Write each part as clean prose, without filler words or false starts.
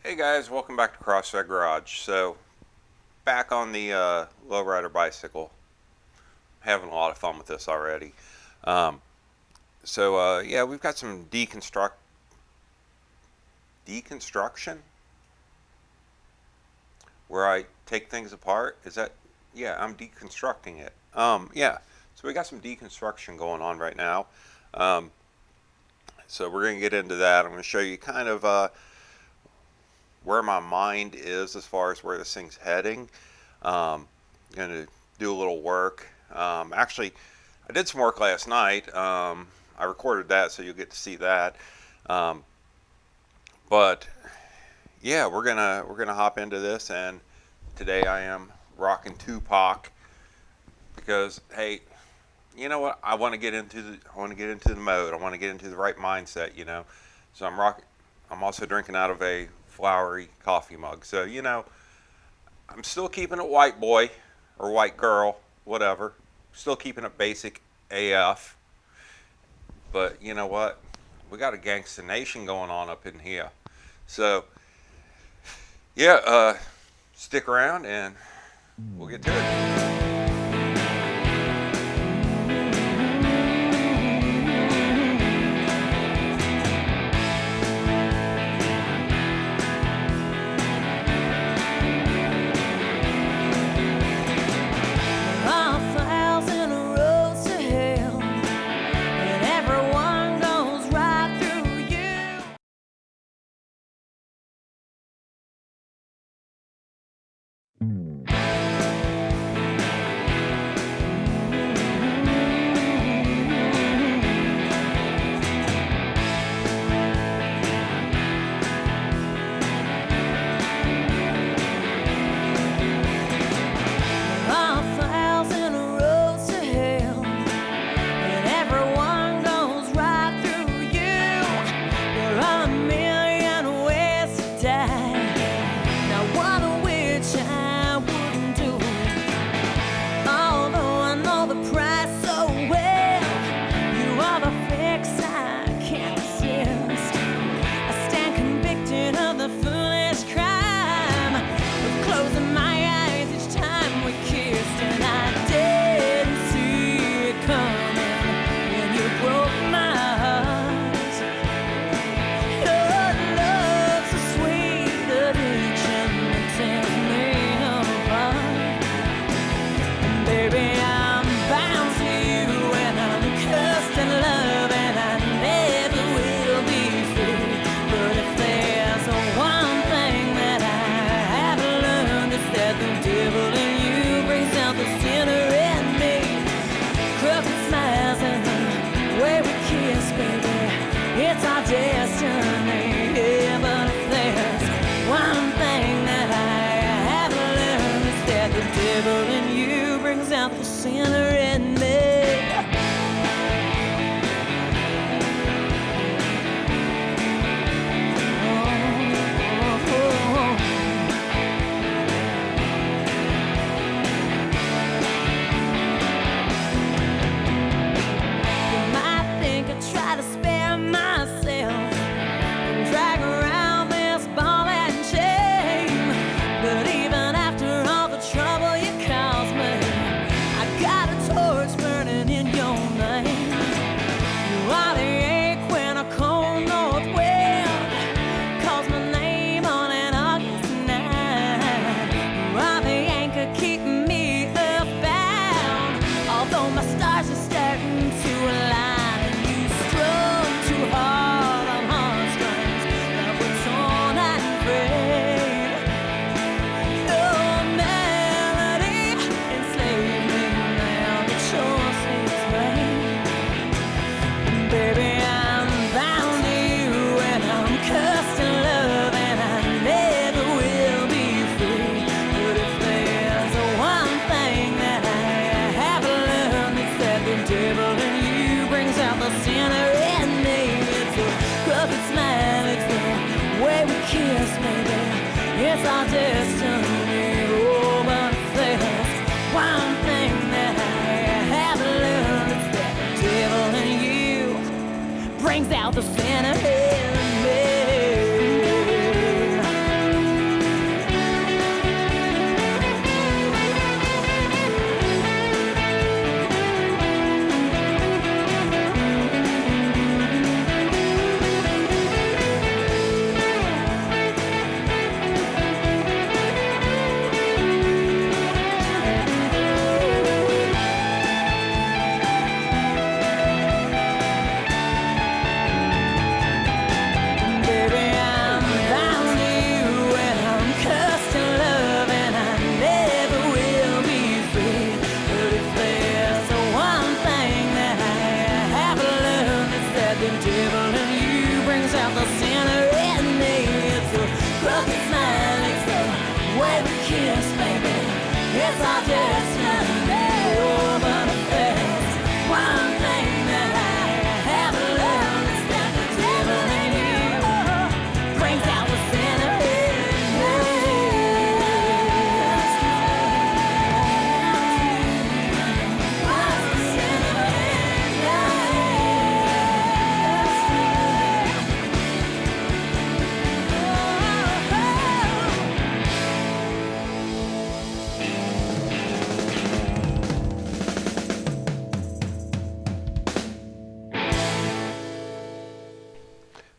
Hey guys, welcome back to Crossthread Garage. So, back on the Lowrider bicycle. Having a lot of fun with this already. Um, yeah, we've got some deconstruction where I take things apart. Yeah, I'm deconstructing it. Yeah, so we got some deconstruction going on right now. Um, so we're going to get into that. I'm going to show you kind of where my mind is as far as where this thing's heading. Going to do a little work. Actually, I did some work last night. I recorded that, so you'll get to see that. Um, but yeah, we're gonna hop into this, and today I am rocking Tupac because hey, you know what? I want to get into the mode. I want to get into the right mindset. So I'm rocking. I'm also drinking out of a flowery coffee mug. So I'm still keeping it white boy or white girl, whatever. Still keeping it basic AF. But you know what? We got a gangsta nation going on up in here. So yeah, stick around and we'll get to it. Brings out the sinner in me.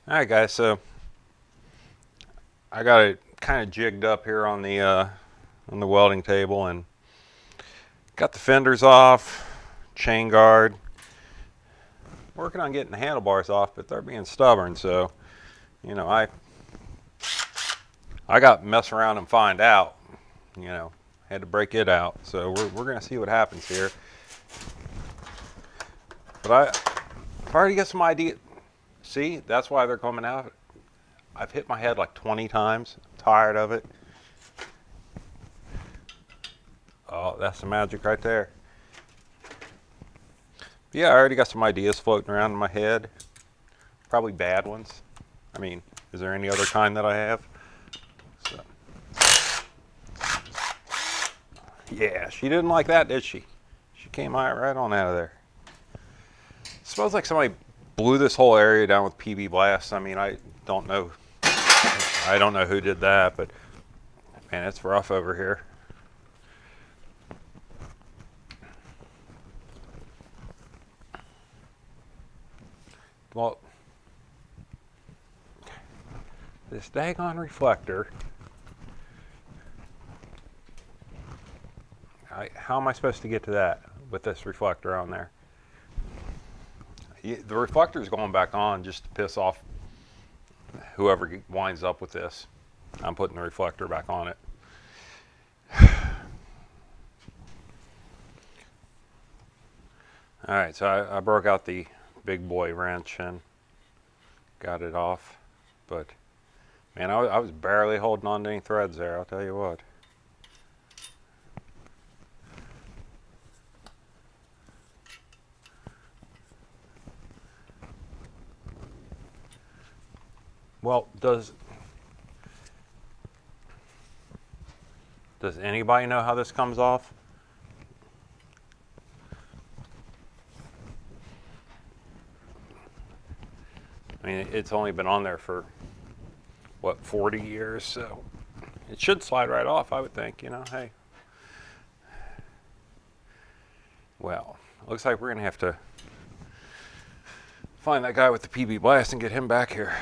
Alright guys, so I got it kind of jigged up here on the welding table and got the fenders off, chain guard. Working on getting the handlebars off, but they're being stubborn, so you know, I got to mess around and find out. You know, had to break it out. So we're gonna see what happens here. But I've already got some idea. See, that's why they're coming out. I've hit my head like 20 times. I'm tired of it. Oh, that's the magic right there. Yeah, I already got some ideas floating around in my head. Probably bad ones. I mean, is there any other kind that I have? So. Yeah, she didn't like that, did she? She came right on out of there. It smells like somebody blew this whole area down with PB Blast. I mean, I don't know who did that, but man, it's rough over here. Well, this daggone reflector. How am I supposed to get to that with this reflector on there? The reflector is going back on just to piss off whoever winds up with this. I'm putting the reflector back on it. All right, so I broke out the big boy wrench and got it off, but man, I was barely holding on to any threads there, I'll tell you what. Well, does anybody know how this comes off? I mean, it's only been on there for, what, 40 years, so it should slide right off, I would think, you know, hey. Well, looks like we're going to have to find that guy with the PB Blast and get him back here.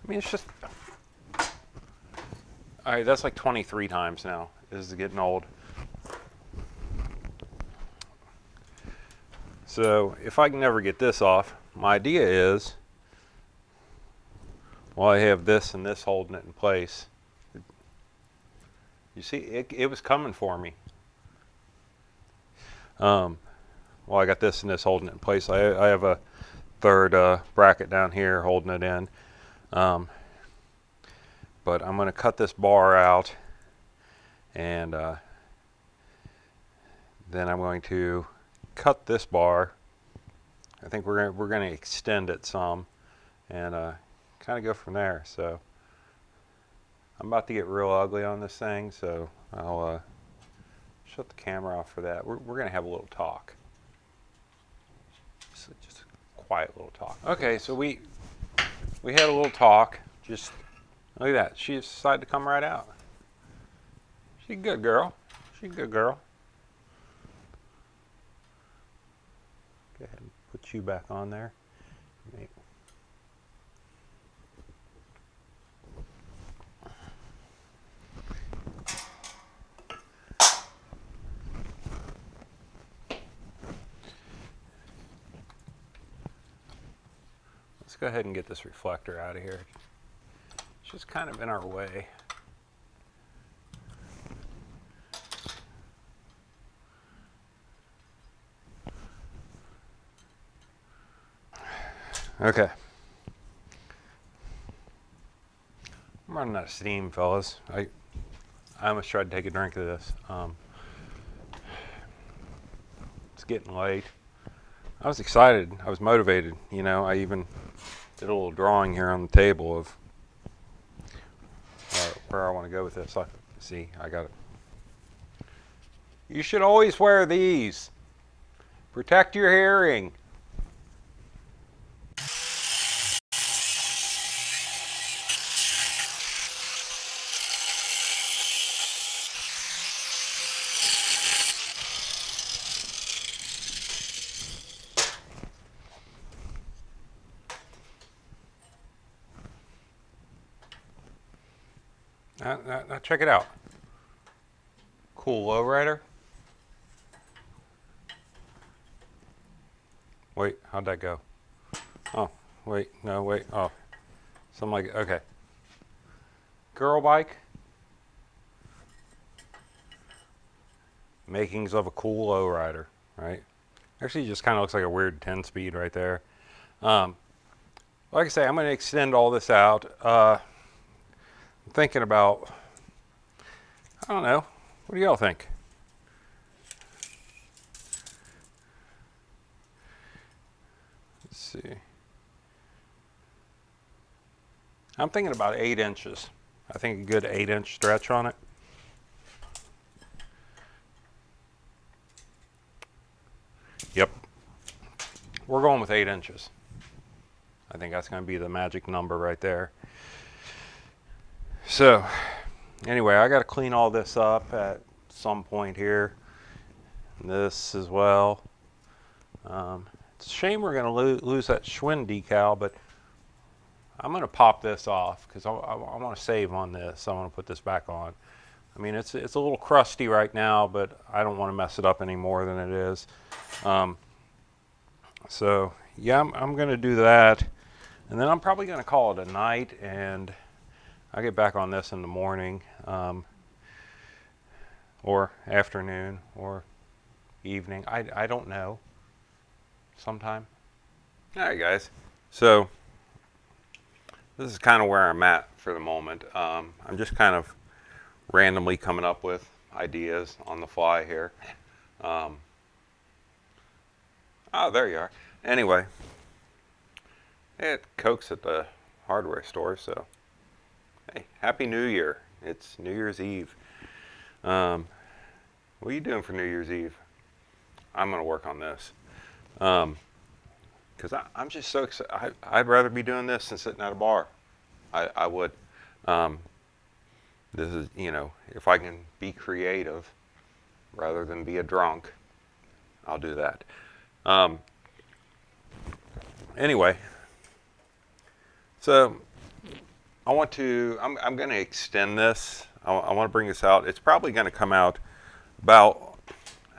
I mean, it's just, all right, that's like 23 times now. This is getting old. So if I can never get this off, my idea is, well, I have this and this holding it in place. You see, it was coming for me. Well, I got this and this holding it in place. I have a third bracket down here holding it in. But I'm going to cut this bar out, and then I'm going to cut this bar. I think we're going to extend it some, and kind of go from there. So I'm about to get real ugly on this thing, so I'll shut the camera off for that. We're going to have a little talk, just a quiet little talk. Okay, so we had a little talk. Just look at that. She decided to come right out. She's a good girl. She's a good girl. Go ahead and put you back on there. Let's go ahead and get this reflector out of here. It's just kind of in our way. Okay. I'm running out of steam, fellas. I almost tried to take a drink of this. It's getting late. I was excited. I was motivated. You know, I even did a little drawing here on the table of where I want to go with this. See, I got it. You should always wear these. Protect your hearing. Now check it out. Cool lowrider. Wait, how'd that go? Oh, wait, no, wait, oh. Something like, okay. Girl bike. Makings of a cool lowrider, right? Actually, just kind of looks like a weird 10-speed right there. Like I say, I'm going to extend all this out. I'm thinking about, I don't know, what do y'all think? Let's see. I'm thinking about 8 inches. I think a good 8-inch stretch on it. Yep. We're going with 8 inches. I think that's going to be the magic number right there. So, anyway, I got to clean all this up at some point here. And this as well. It's a shame we're going to lose that Schwinn decal, but I'm going to pop this off because I want to save on this. I want to put this back on. I mean, it's a little crusty right now, but I don't want to mess it up any more than it is. So, yeah, I'm going to do that. And then I'm probably going to call it a night, and I'll get back on this in the morning, or afternoon, or evening. I don't know. Sometime. All right, guys. So, this is kind of where I'm at for the moment. I'm just kind of randomly coming up with ideas on the fly here. Oh, there you are. Anyway, it Coke's at the hardware store, so hey, Happy New Year. It's New Year's Eve. What are you doing for New Year's Eve? I'm going to work on this. Because I'm just so excited. I'd rather be doing this than sitting at a bar. I would. This is, you know, if I can be creative rather than be a drunk, I'll do that. Anyway, so I'm going to extend this. I want to bring this out. It's probably going to come out about,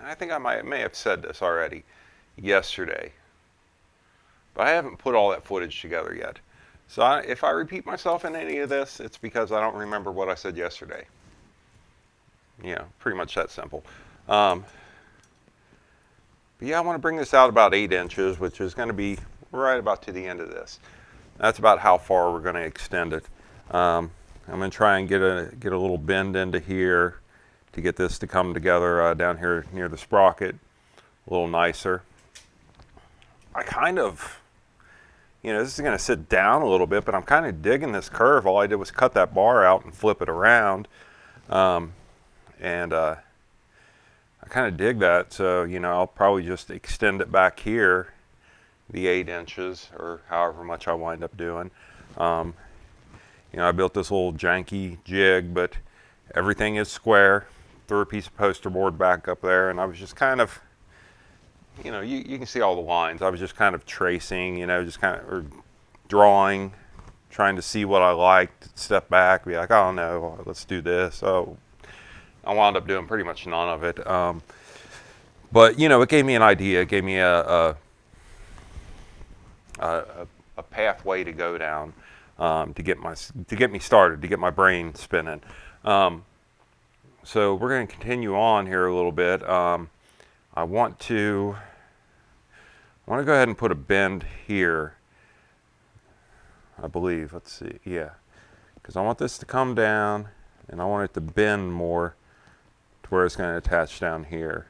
I think I may have said this already yesterday, but I haven't put all that footage together yet. So if I repeat myself in any of this, it's because I don't remember what I said yesterday. Yeah, pretty much that simple. But yeah, I want to bring this out about 8 inches, which is going to be right about to the end of this. That's about how far we're going to extend it. I'm going to try and get a little bend into here to get this to come together down here near the sprocket a little nicer. I kind of, you know, this is going to sit down a little bit, but I'm kind of digging this curve. All I did was cut that bar out and flip it around. I kind of dig that, so, you know, I'll probably just extend it back here, the 8 inches, or however much I wind up doing. You know, I built this little janky jig, but everything is square. Threw a piece of poster board back up there, and I was just kind of, you know, you can see all the lines. I was just kind of tracing, you know, just kind of, or drawing, trying to see what I liked, step back, be like, oh no, let's do this. So I wound up doing pretty much none of it. But, you know, it gave me an idea. It gave me a pathway to go down to get me started, to get my brain spinning. So we're going to continue on here a little bit. I want to go ahead and put a bend here, I believe. Let's see. Yeah. Because I want this to come down, and I want it to bend more to where it's going to attach down here.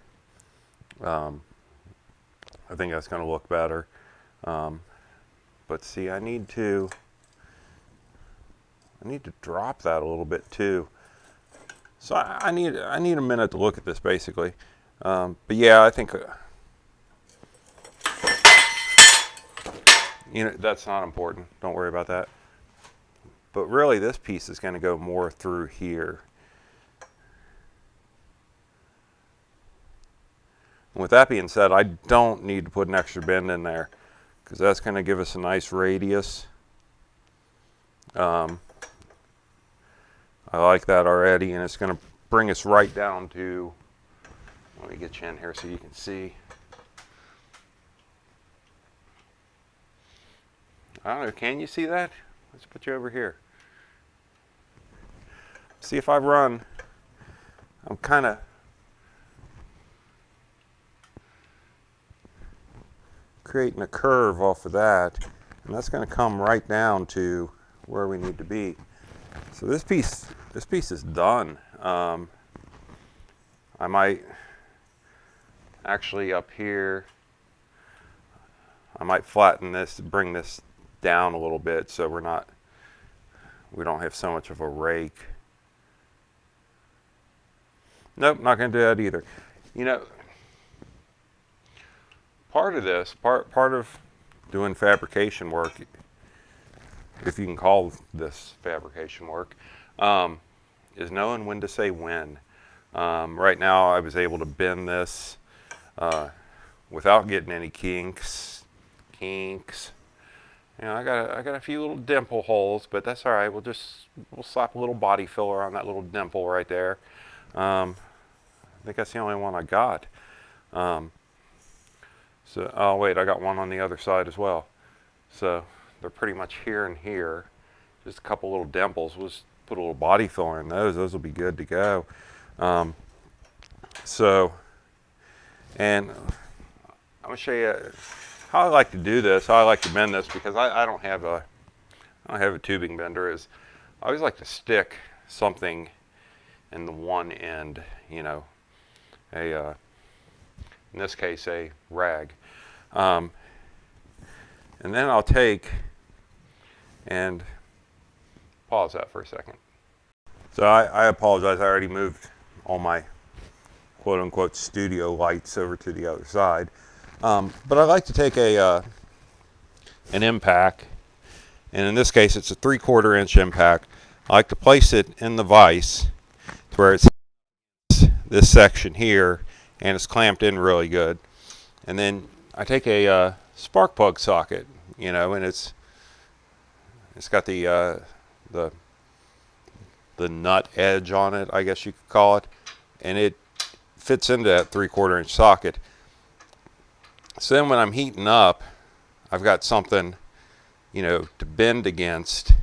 I think that's going to look better. But see, I need to drop that a little bit too. So I need a minute to look at this, basically. But yeah, I think you know, that's not important. Don't worry about that. But really, this piece is going to go more through here. And with that being said, I don't need to put an extra bend in there because that's going to give us a nice radius. I I like that already, and it's going to bring us right down to, let me get you in here so you can see. I don't know, can you see that? Let's put you over here. See if I run, I'm kind of creating a curve off of that, and that's going to come right down to where we need to be. So this piece is done. I might actually up here, I might flatten this, bring this down a little bit so we don't have so much of a rake. Nope, not going to do that either. You know, part of this, part of doing fabrication work, if you can call this fabrication work, is knowing when to say when. Right now I was able to bend this without getting any kinks. You know, I got a few little dimple holes, but that's all right. We'll slap a little body filler on that little dimple right there. I think that's the only one I got. So, oh wait, I got one on the other side as well. So they're pretty much here and here. Just a couple little dimples. We'll just put a little body filler in those. Those will be good to go. And I'm gonna show you how I like to do this. How I like to bend this, because I don't have a tubing bender. Is I always like to stick something in the one end. You know, in this case a rag. And then I'll take and pause that for a second. So I apologize, I already moved all my quote-unquote studio lights over to the other side. But I like to take an impact, and in this case it's a 3/4 inch impact. I like to place it in the vise to where it's this section here, and it's clamped in really good. And then I take a spark plug socket, you know, and it's got the nut edge on it, I guess you could call it, and it fits into that 3/4 inch socket. So then when I'm heating up, I've got something, you know, to bend against.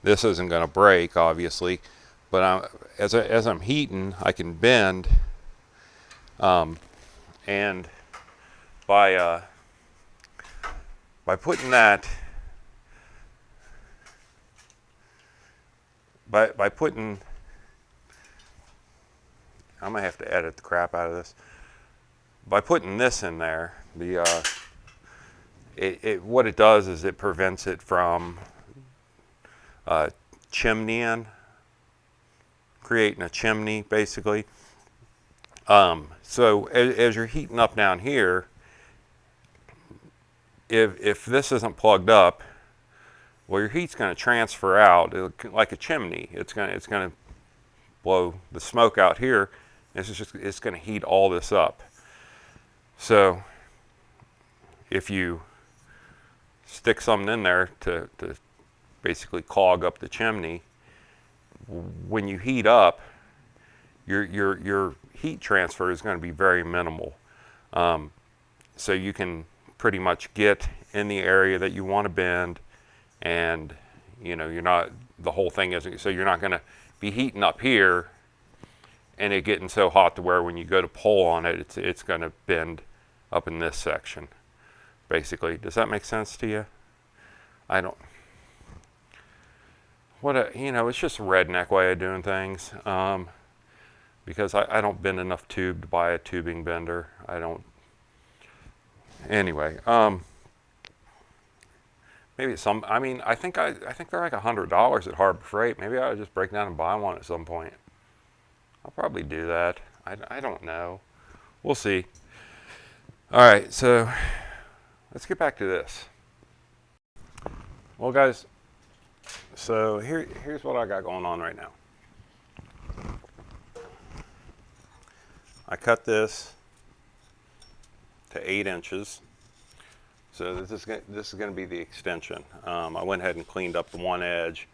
This isn't going to break, obviously, but as I'm heating, I can bend, and by putting that, by putting, I'm gonna have to edit the crap out of this. By putting this in there, what it does is it prevents it from chimneying, creating a chimney basically. So as you're heating up down here, if this isn't plugged up, well, your heat's going to transfer out like a chimney. It's going to blow the smoke out here. It's going to heat all this up. So if you stick something in there to basically clog up the chimney, when you heat up, your heat transfer is going to be very minimal. So you can pretty much get in the area that you want to bend, and you know, the whole thing isn't, so you're not going to be heating up here and it getting so hot to where when you go to pull on it, it's going to bend up in this section basically. Does that make sense to you? I don't, you know, it's just a redneck way of doing things, because I don't bend enough tube to buy a tubing bender. I don't. Anyway, maybe I mean, I think they're like $100 at Harbor Freight. Maybe I would just break down and buy one at some point. I'll probably do that. I don't know. We'll see. All right, so let's get back to this. Well, guys, so here's what I got going on right now. I cut this to 8 inches. So this is going to be the extension. I went ahead and cleaned up the one edge,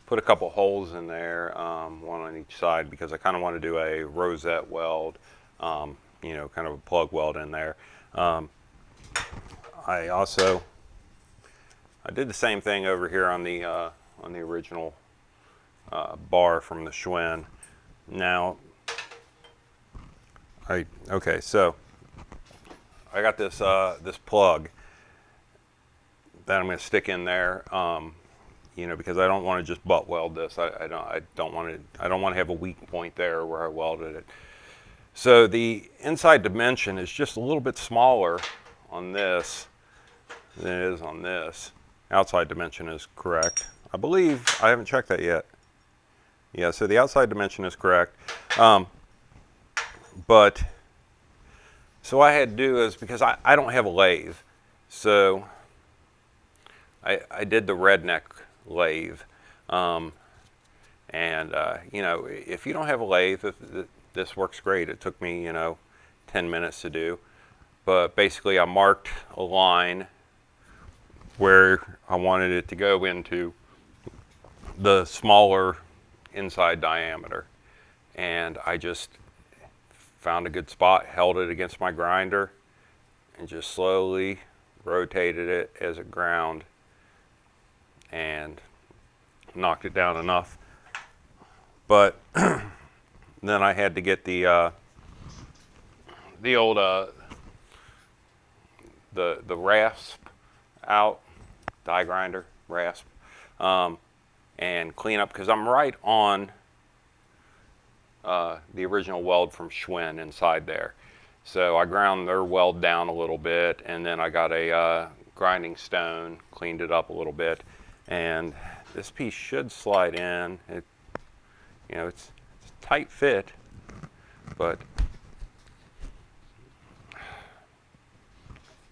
put a couple holes in there, one on each side, because I kind of want to do a rosette weld, you know, kind of a plug weld in there. I did the same thing over here on the original bar from the Schwinn. Now, okay, so I got this this plug that I'm going to stick in there, you know, because I don't want to just butt weld this. I don't want to have a weak point there where I welded it. So the inside dimension is just a little bit smaller on this than it is on this. Outside dimension is correct, I believe. I haven't checked that yet. Yeah, so the outside dimension is correct. But so what I had to do is, because I don't have a lathe, so I did the redneck lathe. You know, if you don't have a lathe, this works great. It took me, you know, 10 minutes to do. But basically I marked a line where I wanted it to go into the smaller inside diameter. And I just found a good spot, held it against my grinder, and just slowly rotated it as it ground and knocked it down enough. But then I had to get the old the rasp out, die grinder rasp, and clean up, because I'm right on the original weld from Schwinn inside there. So I ground their weld down a little bit, and then I got a grinding stone, cleaned it up a little bit, and this piece should slide in. It, you know, it's a tight fit, but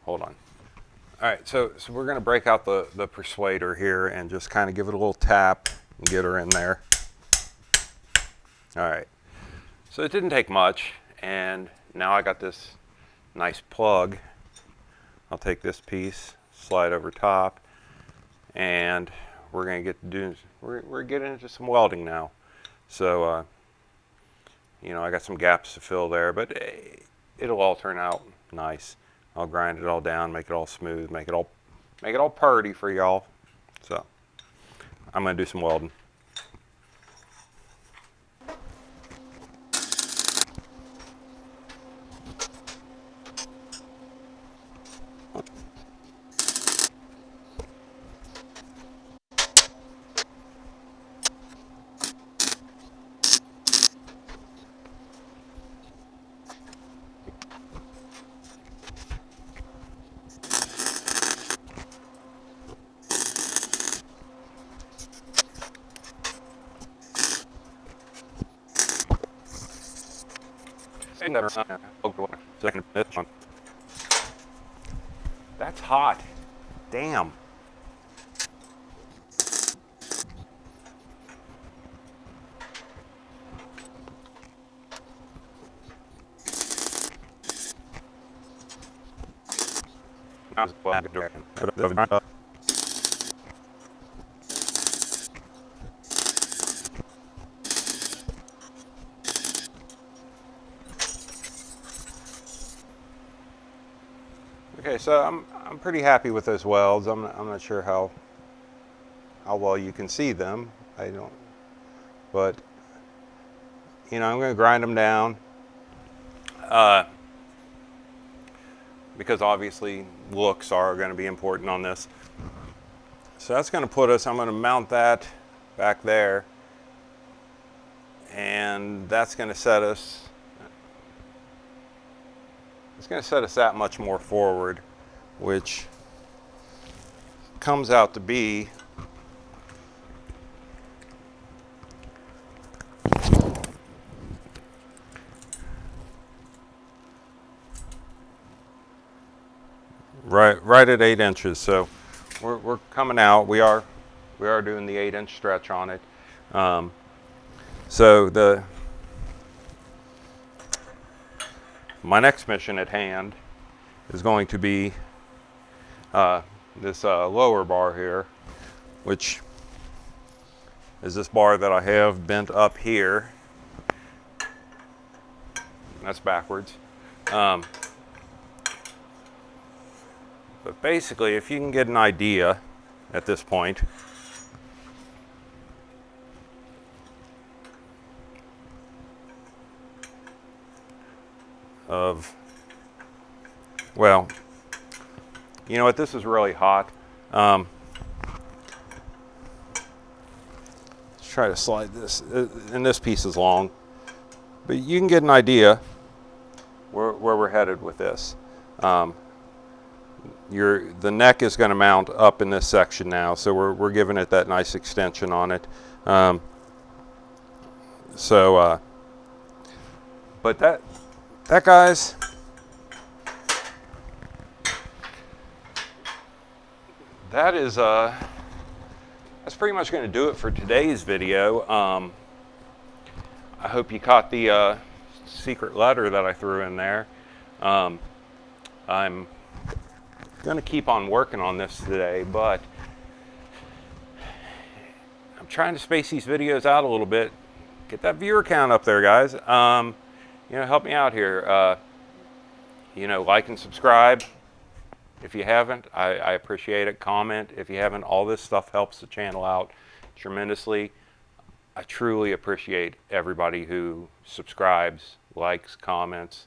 hold on. All right, so we're going to break out the persuader here and just kind of give it a little tap and get her in there. All right, so it didn't take much, and now I got this nice plug. I'll take this piece, slide over top, and we're going to we're getting into some welding now. So, you know, I got some gaps to fill there, but it'll all turn out nice. I'll grind it all down, make it all smooth, make it all purty for y'all. So I'm going to do some welding. That's hot. Damn. Okay, so I'm pretty happy with those welds. I'm not sure how well you can see them. I don't, but you know, I'm going to grind them down because obviously looks are going to be important on this. So that's going to put us, I'm going to mount that back there, and that's going to set us, it's going to set us that much more forward, which comes out to be right at 8 inches. So we're coming out. We are doing the 8-inch stretch on it. So my next mission at hand is going to be this lower bar here, which is this bar that I have bent up here. That's backwards. But basically, if you can get an idea at this point of, well, you know what, this is really hot. Let's try to slide this, and this piece is long, but you can get an idea where we're headed with this. The neck is going to mount up in this section now, so we're giving it that nice extension on it. But that guys, that is that's pretty much going to do it for today's video. I hope you caught the secret letter that I threw in there. I'm going to keep on working on this today, but I'm trying to space these videos out a little bit. Get that viewer count up there, guys. You know, help me out here. You know, like and subscribe if you haven't. I appreciate it. Comment if you haven't. All this stuff helps the channel out tremendously. I truly appreciate everybody who subscribes, likes, comments.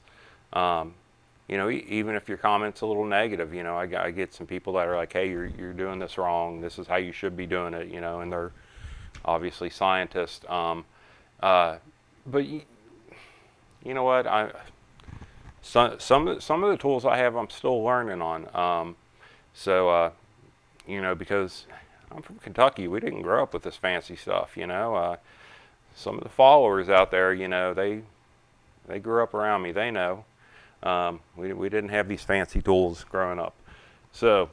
You know, even if your comment's a little negative, you know, I get some people that are like, hey, you're doing this wrong. This is how you should be doing it, you know, and they're obviously scientists. But you know what? Some of the tools I have, I'm still learning on. You know, because I'm from Kentucky, we didn't grow up with this fancy stuff. You know, some of the followers out there, you know, they grew up around me. They know. We didn't have these fancy tools growing up. So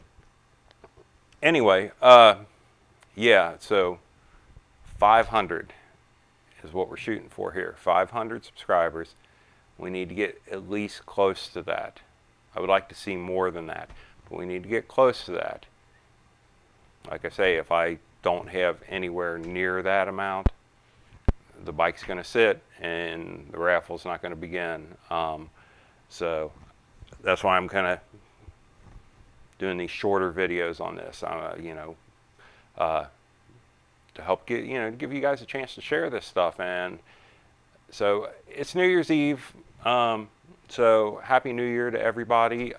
anyway, yeah, so 500 is what we're shooting for here. 500 subscribers. We need to get at least close to that. I would like to see more than that, but we need to get close to that. Like I say, if I don't have anywhere near that amount, the bike's going to sit and the raffle's not going to begin. So that's why I'm kind of doing these shorter videos on this, you know, to help get, you know, give you guys a chance to share this stuff. And so it's New Year's Eve. So Happy New Year to everybody.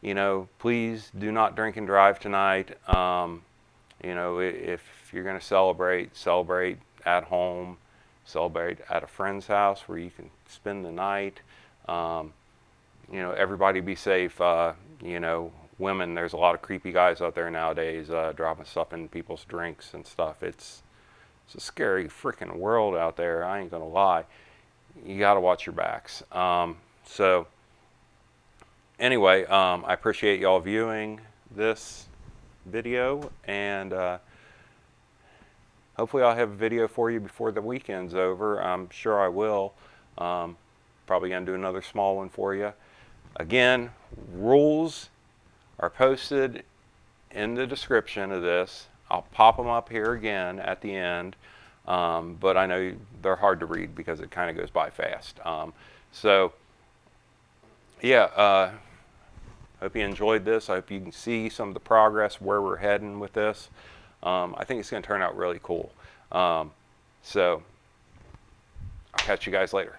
You know, please do not drink and drive tonight. You know, if you're going to celebrate at home, celebrate at a friend's house where you can spend the night. You know, everybody be safe. You know, women, there's a lot of creepy guys out there nowadays dropping stuff in people's drinks and stuff. It's a scary freaking world out there. I ain't gonna lie. You gotta watch your backs. So anyway, I appreciate y'all viewing this video, and hopefully I'll have a video for you before the weekend's over. I'm sure I will. Probably gonna do another small one for you. Again, rules are posted in the description of this. I'll pop them up here again at the end, but I know they're hard to read because it kind of goes by fast. So yeah, hope you enjoyed this. I hope you can see some of the progress, where we're heading with this. I think it's going to turn out really cool. So I'll catch you guys later.